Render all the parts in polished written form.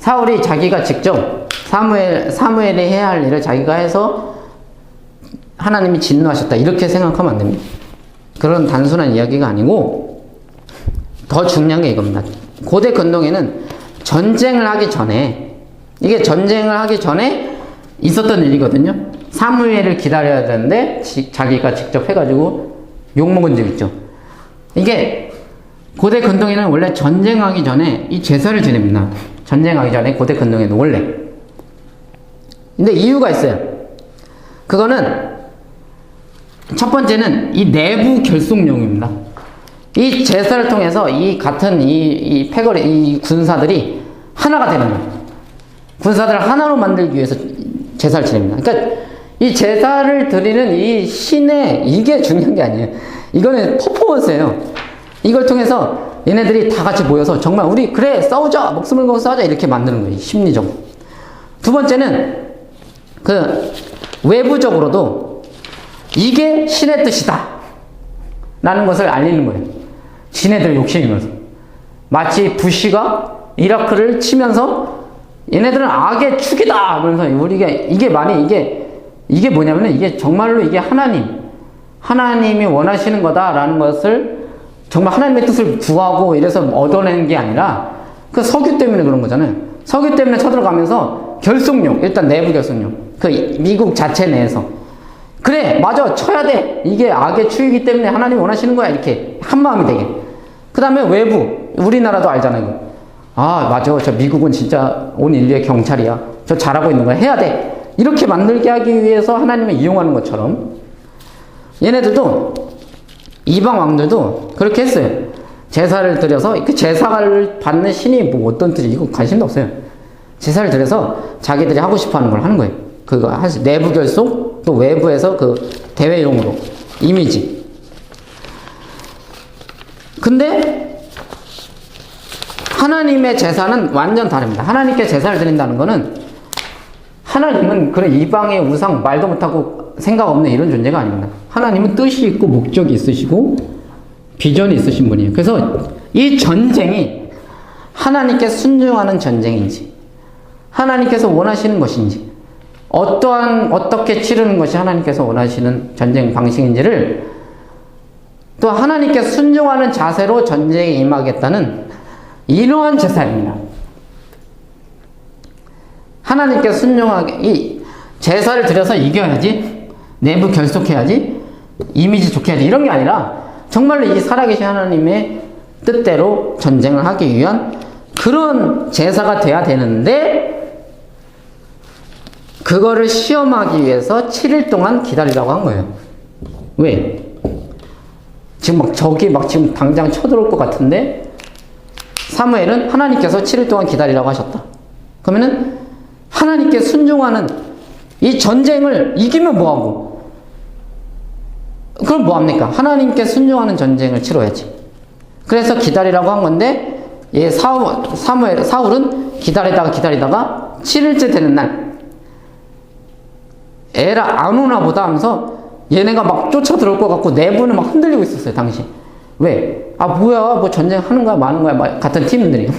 사울이 자기가 직접 사무엘이 해야 할 일을 자기가 해서 하나님이 진노하셨다 이렇게 생각하면 안 됩니다. 그런 단순한 이야기가 아니고 더 중요한 게 이겁니다. 고대 근동에는 전쟁을 하기 전에, 이게 전쟁을 하기 전에 있었던 일이거든요. 사무엘을 기다려야 되는데 자기가 직접 해가지고 욕먹은 적 있죠. 이게 고대 근동에는 원래 전쟁하기 전에 이 제사를 지냅니다. 전쟁하기 전에 고대 근동에는 원래. 근데 이유가 있어요. 그거는 첫 번째는 이 내부 결속용입니다. 이 제사를 통해서 이 같은 이 패거리, 이 군사들이 하나가 되는 거예요. 군사들을 하나로 만들기 위해서 제사를 지냅니다. 그러니까 이 제사를 드리는 이 신의, 이게 중요한 게 아니에요. 이거는 퍼포먼스예요. 이걸 통해서 얘네들이 다 같이 모여서 정말 우리 그래 싸우자, 목숨을 걸고 싸우자 이렇게 만드는 거예요. 심리적으로. 두 번째는 그 외부적으로도 이게 신의 뜻이다 라는 것을 알리는 거예요. 지네들 욕심이면서 마치 부시가 이라크를 치면서 얘네들은 악의 축이다 그러면서 우리가 이게 많이 이게 뭐냐면은 이게 정말로 이게 하나님이 원하시는 거다라는 것을 정말 하나님의 뜻을 구하고 이래서 얻어내는 게 아니라 그 석유 때문에 그런 거잖아요. 석유 때문에 쳐들어가면서 결속력, 일단 내부 결속력, 그 미국 자체 내에서 그래 맞아 쳐야 돼 이게 악의 축이기 때문에 하나님이 원하시는 거야 이렇게 한마음이 되게. 그 다음에 외부, 우리나라도 알잖아요. 이거. 아 맞아 저 미국은 진짜 온 인류의 경찰이야, 저 잘하고 있는 거야, 해야 돼 이렇게 만들게 하기 위해서 하나님을 이용하는 것처럼 얘네들도 이방 왕들도 그렇게 했어요. 제사를 드려서 그 제사를 받는 신이 뭐 어떤 뜻이 이거 관심도 없어요. 제사를 드려서 자기들이 하고 싶어 하는 걸 하는 거예요. 그거 내부 결속 또 외부에서 그 대외용으로 이미지. 근데 하나님의 제사는 완전 다릅니다. 하나님께 제사를 드린다는 거는 하나님은 그런 이방의 우상 말도 못하고 생각 없는 이런 존재가 아닙니다. 하나님은 뜻이 있고 목적이 있으시고 비전이 있으신 분이에요. 그래서 이 전쟁이 하나님께 순종하는 전쟁인지 하나님께서 원하시는 것인지 어떻게 치르는 것이 하나님께서 원하시는 전쟁 방식인지를 또 하나님께 순종하는 자세로 전쟁에 임하겠다는 이러한 제사입니다. 하나님께 순종하게 이 제사를 드려서 이겨야지, 내부 결속해야지, 이미지 좋게 해야지 이런 게 아니라 정말로 이 살아계신 하나님의 뜻대로 전쟁을 하기 위한 그런 제사가 돼야 되는데 그거를 시험하기 위해서 7일 동안 기다리라고 한 거예요. 왜? 지금 막 적이 막 지금 당장 쳐들어올 것 같은데 사무엘은 하나님께서 7일 동안 기다리라고 하셨다. 그러면은 하나님께 순종하는 이 전쟁을 이기면 뭐하고? 그럼 뭐합니까? 하나님께 순종하는 전쟁을 치러야지. 그래서 기다리라고 한 건데 사울은 기다리다가 7일째 되는 날 에라 안 오나 보다 하면서 얘네가 막 쫓아 들어올 것 같고 내부는 막 흔들리고 있었어요 당시. 왜? 아 뭐야 뭐 전쟁 하는 거야 마는 거야 막 같은 팀들이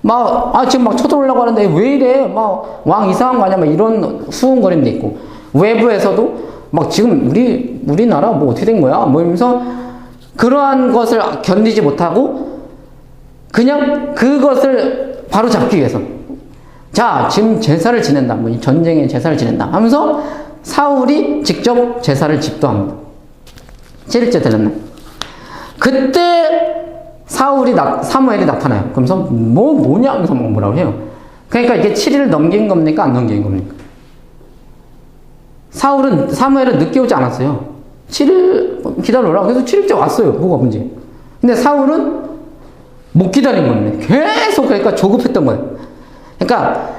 막 지금 막 쳐들어오려고 하는데 왜 이래 막 왕 이상한 거 아니야 막 이런 수군거림도 있고 외부에서도 막 지금 우리나라 뭐 어떻게 된 거야 뭐 이러면서 그러한 것을 견디지 못하고 그냥 그것을 바로 잡기 위해서 자 지금 제사를 지낸다 뭐 이 전쟁의 제사를 지낸다 하면서 사울이 직접 제사를 집도합니다. 7일째 되는 날 그때 사무엘이 나타나요. 그러면서 뭐냐 하면서 막 뭐라고 해요. 그러니까 이게 7일을 넘긴 겁니까 안 넘긴 겁니까? 사무엘은 늦게 오지 않았어요. 7일 기다려라. 그래서 7일째 왔어요. 뭐가 문제? 근데 사울은 못 기다린 겁니다. 계속 그러니까 조급했던 거예요. 그러니까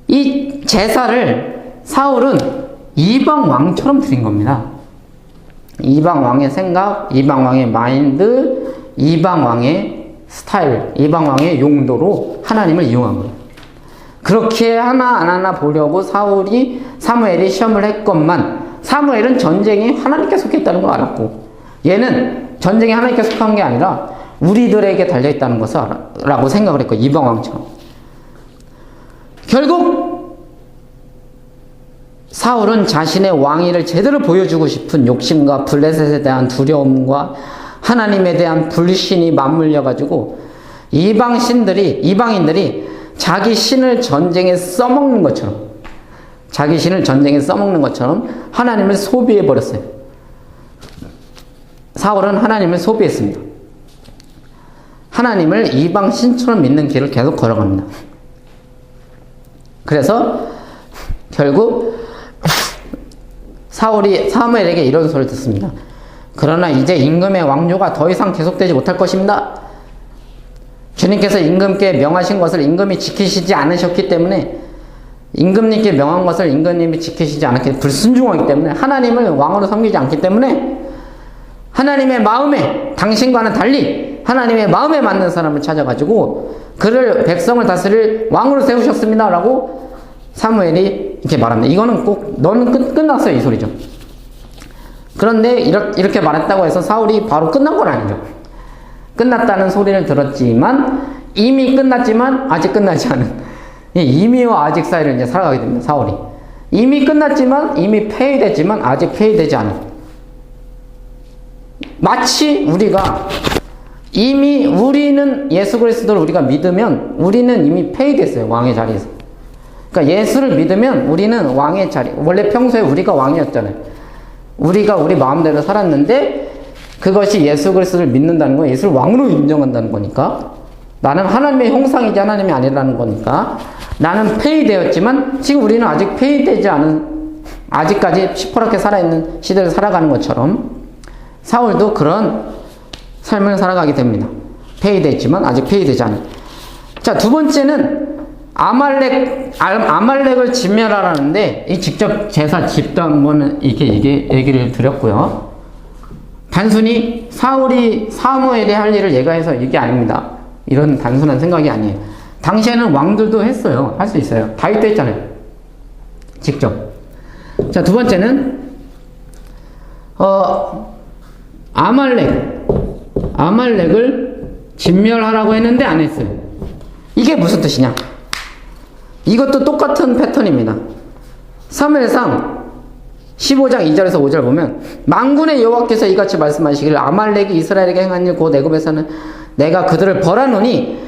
이 제사를 사울은 이방 왕처럼 드린 겁니다. 이방 왕의 생각, 이방 왕의 마인드, 이방 왕의 스타일, 이방 왕의 용도로 하나님을 이용한 거예요. 그렇게 하나 안 하나 보려고 사무엘이 시험을 했건만 사무엘은 전쟁이 하나님께 속했다는 걸 알았고 얘는 전쟁이 하나님께 속한 게 아니라 우리들에게 달려있다는 것을 라고 생각을 했고 이방 왕처럼. 결국 사울은 자신의 왕위를 제대로 보여주고 싶은 욕심과 블레셋에 대한 두려움과 하나님에 대한 불신이 맞물려가지고 이방인들이 자기 신을 전쟁에 써먹는 것처럼 하나님을 소비해버렸어요. 사울은 하나님을 소비했습니다. 하나님을 이방 신처럼 믿는 길을 계속 걸어갑니다. 그래서 결국 사울이 사무엘에게 이런 소리를 듣습니다. 그러나 이제 임금의 왕조가 더 이상 계속되지 못할 것입니다. 주님께서 임금께 명하신 것을 임금이 지키시지 않으셨기 때문에, 임금님께 명한 것을 임금님이 지키시지 않았기, 불순종하기 때문에, 하나님을 왕으로 섬기지 않기 때문에, 하나님의 마음에, 당신과는 달리 하나님의 마음에 맞는 사람을 찾아가지고 그를, 백성을 다스릴 왕으로 세우셨습니다 라고 사무엘이 이렇게 말합니다. 이거는 꼭 너는 끝났어요 이 소리죠. 그런데 이렇게 말했다고 해서 사울이 바로 끝난 건 아니죠. 끝났다는 소리를 들었지만, 이미 끝났지만 아직 끝나지 않은, 이미와 아직 사이를 이제 살아가게 됩니다. 사울이 이미 끝났지만, 이미 폐위됐지만 아직 폐위되지 않은, 마치 우리가 이미, 우리는 예수 그리스도를 우리가 믿으면 우리는 이미 폐위됐어요. 왕의 자리에서. 그러니까 예수를 믿으면 우리는 왕의 자리, 원래 평소에 우리가 왕이었잖아요. 우리가 우리 마음대로 살았는데, 그것이 예수 그리스도를 믿는다는 건 예수를 왕으로 인정한다는 거니까, 나는 하나님의 형상이지 하나님이 아니라는 거니까, 나는 폐위되었지만 지금 우리는 아직 폐위되지 않은, 아직까지 시퍼렇게 살아있는 시대를 살아가는 것처럼 사울도 그런 삶을 살아가게 됩니다. 폐위됐지만 아직 폐위되지 않은. 자, 두 번째는 아말렉을 진멸하라는데, 이 직접 제사 집도 한번 이게 얘기를 드렸고요. 단순히 사무엘이 할 일을 얘가 해서 이게 아닙니다. 이런 단순한 생각이 아니에요. 당시에는 왕들도 했어요. 할 수 있어요. 다윗도 했잖아요. 직접. 자, 두 번째는 아말렉을 진멸하라고 했는데 안 했어요. 이게 무슨 뜻이냐? 이것도 똑같은 패턴입니다. 사무엘상 15장 2절에서 5절 보면, 만군의 여호와께서 이같이 말씀하시기를 아말렉이 이스라엘에게 행한 일 곧 애굽에서는 내가 그들을 벌하노니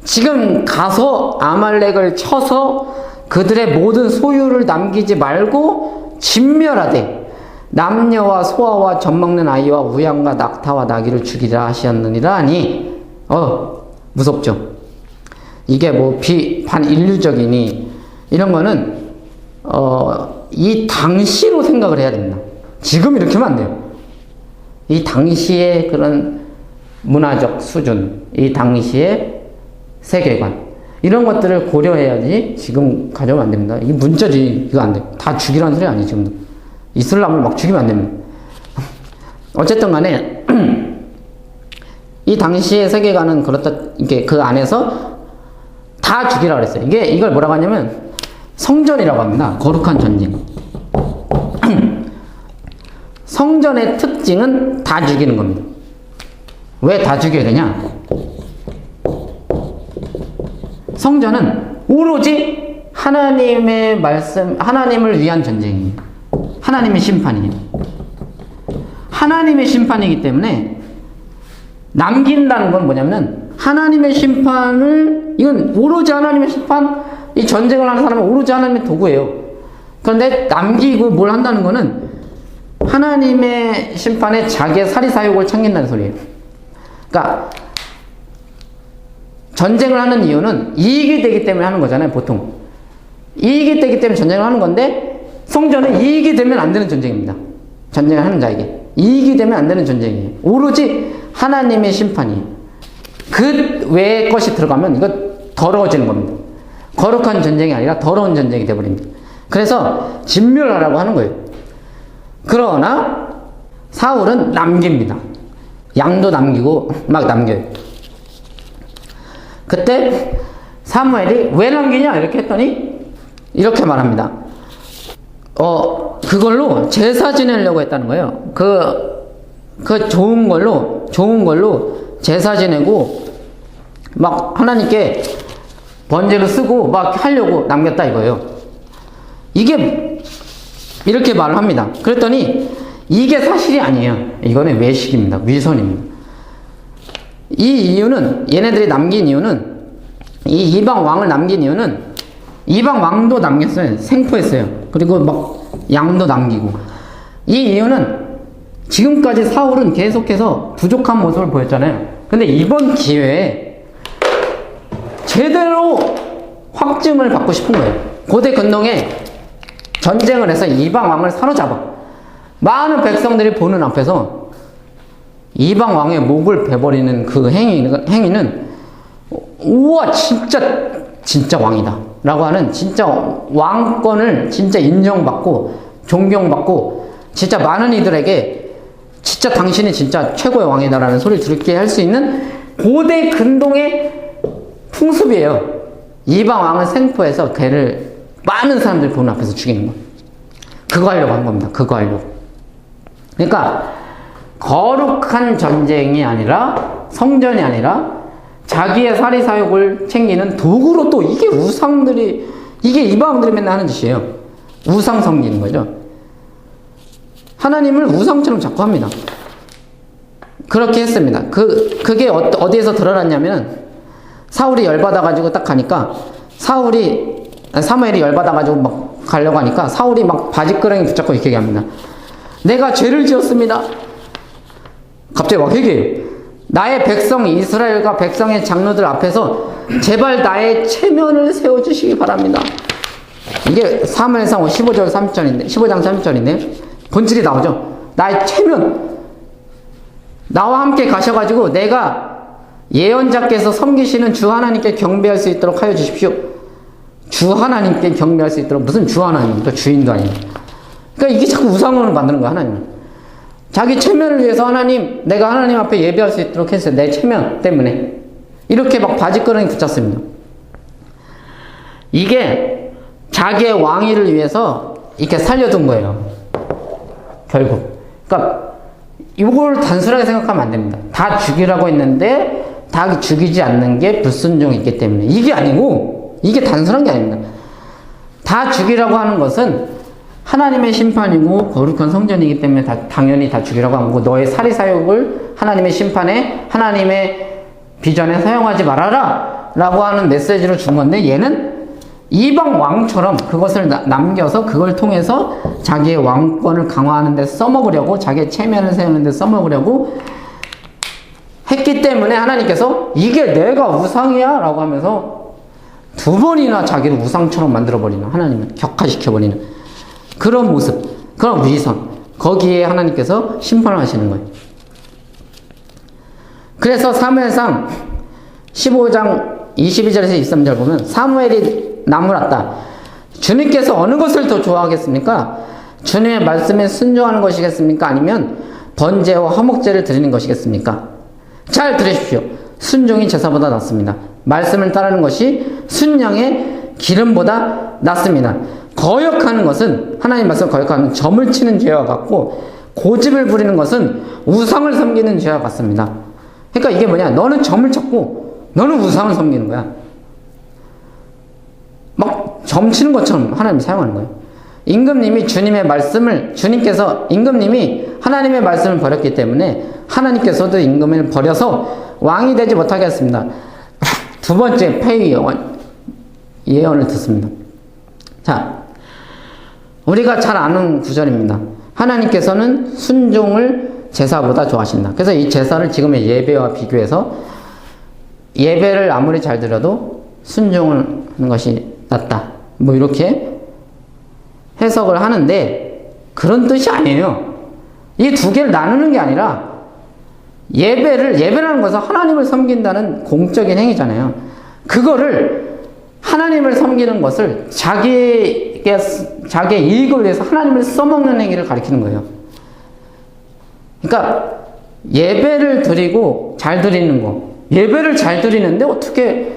지금 가서 아말렉을 쳐서 그들의 모든 소유를 남기지 말고 진멸하되 남녀와 소아와 젖먹는 아이와 우양과 낙타와 나귀를 죽이라 하셨느니라 하니, 무섭죠. 이게 뭐 반인류적이니, 이런 거는 이 당시로 생각을 해야 됩니다. 지금 이렇게 하면 안 돼요. 이 당시의 그런 문화적 수준, 이 당시의 세계관, 이런 것들을 고려해야지 지금 가져오면 안 됩니다. 이게 문자지, 이거 안 돼요. 다 죽이라는 소리 아니에요, 지금도. 이슬람을 막 죽이면 안 됩니다. 어쨌든 간에, 이 당시의 세계관은 그렇다, 이게 그 안에서 다 죽이라 그랬어요. 이걸 뭐라고 하냐면, 성전이라고 합니다. 거룩한 전쟁. 성전의 특징은 다 죽이는 겁니다. 왜 다 죽여야 되냐? 성전은 오로지 하나님의 말씀, 하나님을 위한 전쟁이에요. 하나님의 심판이에요. 하나님의 심판이기 때문에 남긴다는 건 뭐냐면, 하나님의 심판을, 이건 오로지 하나님의 심판, 이 전쟁을 하는 사람은 오로지 하나님의 도구예요. 그런데 남기고 뭘 한다는 거는 하나님의 심판에 자기의 사리사욕을 챙긴다는 소리예요. 그러니까 전쟁을 하는 이유는 이익이 되기 때문에 하는 거잖아요, 보통. 이익이 되기 때문에 전쟁을 하는 건데, 성전은 이익이 되면 안 되는 전쟁입니다. 전쟁을 하는 자에게 이익이 되면 안 되는 전쟁이에요. 오로지 하나님의 심판이에요. 그 외의 것이 들어가면 이거 더러워지는 겁니다. 거룩한 전쟁이 아니라 더러운 전쟁이 되어버립니다. 그래서 진멸하라고 하는 거예요. 그러나 사울은 남깁니다. 양도 남기고 막 남겨요. 그때 사무엘이 왜 남기냐 이렇게 했더니 이렇게 말합니다. 그걸로 제사 지내려고 했다는 거예요. 그 좋은 걸로 제사 지내고 막 하나님께 번제로 쓰고 막 하려고 남겼다 이거예요. 이게 이렇게 말을 합니다. 그랬더니 이게 사실이 아니에요. 이거는 외식입니다. 위선입니다. 이 이유는, 얘네들이 남긴 이유는, 이 이방 왕을 남긴 이유는 이방 왕도 남겼어요. 생포했어요. 그리고 막 양도 남기고. 이 이유는 지금까지 사울은 계속해서 부족한 모습을 보였잖아요. 근데 이번 기회에 제대로 확증을 받고 싶은 거예요. 고대 근동에 전쟁을 해서 이방 왕을 사로잡아. 많은 백성들이 보는 앞에서 이방 왕의 목을 베버리는 그 행위는 우와 진짜 왕이다 라고 하는, 진짜 왕권을 진짜 인정받고 존경받고 진짜 많은 이들에게 진짜 당신이 진짜 최고의 왕이다 라는 소리를 들게 할 수 있는 고대 근동의 풍습이에요. 이방 왕을 생포해서 걔를 많은 사람들이 보는 앞에서 죽이는 거. 그거 하려고 한 겁니다. 그거 하려고. 그러니까 거룩한 전쟁이 아니라, 성전이 아니라 자기의 사리사욕을 챙기는 도구로, 또 이게 우상들이, 이게 이방들이 맨날 하는 짓이에요. 우상 섬기는 거죠. 하나님을 우상처럼 자꾸 합니다. 그렇게 했습니다. 그게 어디에서 드러났냐면, 사울이 열받아가지고 딱 가니까, 사무엘이 열받아가지고 막 가려고 하니까, 사울이 막 바지끄러기 붙잡고 이렇게 얘기합니다. 내가 죄를 지었습니다. 갑자기 막 회개해요. 나의 백성 이스라엘과 백성의 장로들 앞에서 제발 나의 체면을 세워주시기 바랍니다. 이게 사무엘상 15장 3절인데 본질이 나오죠. 나의 체면, 나와 함께 가셔가지고 내가 예언자께서 섬기시는 주 하나님께 경배할 수 있도록 하여 주십시오. 주 하나님께 경배할 수 있도록. 무슨 주 하나님입니까? 주인도 아니고. 그러니까 이게 자꾸 우상으로 만드는 거야, 하나님은. 자기 체면을 위해서 하나님, 내가 하나님 앞에 예배할 수 있도록 했어요. 내 체면 때문에. 이렇게 막 바지끄러기 붙였습니다. 이게 자기의 왕위를 위해서 이렇게 살려둔 거예요. 결국. 그러니까 이걸 단순하게 생각하면 안 됩니다. 다 죽이라고 했는데 다 죽이지 않는 게 불순종이 있기 때문에. 이게 아니고, 이게 단순한 게 아닙니다. 다 죽이라고 하는 것은 하나님의 심판이고 거룩한 성전이기 때문에 당연히 다 죽이라고 한 거고, 너의 사리사욕을 하나님의 심판에, 하나님의 비전에 사용하지 말아라 라고 하는 메시지로 준 건데, 얘는 이방 왕처럼 그것을 남겨서 그걸 통해서 자기의 왕권을 강화하는 데 써먹으려고, 자기의 체면을 세우는 데 써먹으려고 했기 때문에 하나님께서 이게 내가 우상이야 라고 하면서 두 번이나 자기를 우상처럼 만들어버리는, 하나님을 격화시켜버리는 그런 모습, 그런 위선, 거기에 하나님께서 심판을 하시는 거예요. 그래서 사무엘상 15장 22절에서 23절 보면, 사무엘이 나무랐다. 주님께서 어느 것을 더 좋아하겠습니까? 주님의 말씀에 순종하는 것이겠습니까? 아니면 번제와 화목제를 드리는 것이겠습니까? 잘 들으십시오. 순종이 제사보다 낫습니다. 말씀을 따르는 것이 순양의 기름보다 낫습니다. 거역하는 것은, 하나님 말씀 거역하는 점을 치는 죄와 같고, 고집을 부리는 것은 우상을 섬기는 죄와 같습니다. 그러니까 이게 뭐냐, 너는 점을 쳤고 너는 우상을 섬기는 거야. 막 점 치는 것처럼 하나님이 사용하는 거예요. 임금님이 하나님의 말씀을 버렸기 때문에 하나님께서도 임금을 버려서 왕이 되지 못하게 했습니다. 두 번째 폐위 예언을 듣습니다. 자, 우리가 잘 아는 구절입니다. 하나님께서는 순종을 제사보다 좋아하신다. 그래서 이 제사를 지금의 예배와 비교해서, 예배를 아무리 잘 드려도 순종을 하는 것이 낫다, 뭐 이렇게 해석을 하는데, 그런 뜻이 아니에요. 이 두 개를 나누는 게 아니라, 예배라는 것은 하나님을 섬긴다는 공적인 행위잖아요. 그거를, 하나님을 섬기는 것을 자기의 이익을 위해서 하나님을 써먹는 행위를 가리키는 거예요. 그러니까 예배를 드리고 잘 드리는 거, 예배를 잘 드리는데 어떻게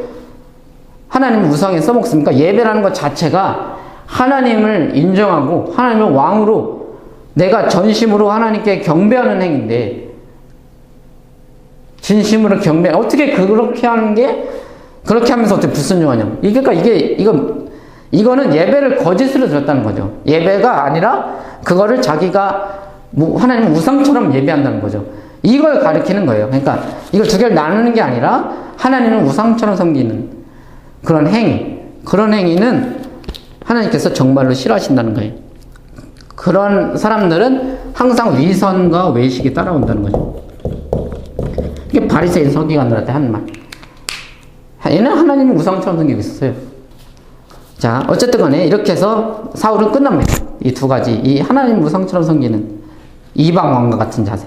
하나님을 우상에 써먹습니까? 예배라는 것 자체가 하나님을 인정하고 하나님을 왕으로, 내가 전심으로 하나님께 경배하는 행위인데, 진심으로 경배, 어떻게 그렇게 하는 게 그렇게 하면서 어떻게 불순종하냐고. 이거는 예배를 거짓으로 드렸다는 거죠. 예배가 아니라 그거를 자기가 하나님 우상처럼 예배한다는 거죠. 이걸 가리키는 거예요. 그러니까 이걸 두 개를 나누는 게 아니라 하나님은 우상처럼 섬기는 그런 행위, 그런 행위는 하나님께서 정말로 싫어하신다는 거예요. 그런 사람들은 항상 위선과 외식이 따라온다는 거죠. 이게 바리새인 서기관들한테 하는 말. 얘는 하나님은 우상처럼 섬기고 있었어요. 자, 어쨌든 간에 이렇게 해서 사울은 끝납니다. 이 두 가지, 이 하나님 우상처럼 섬기는 이방 왕과 같은 자세.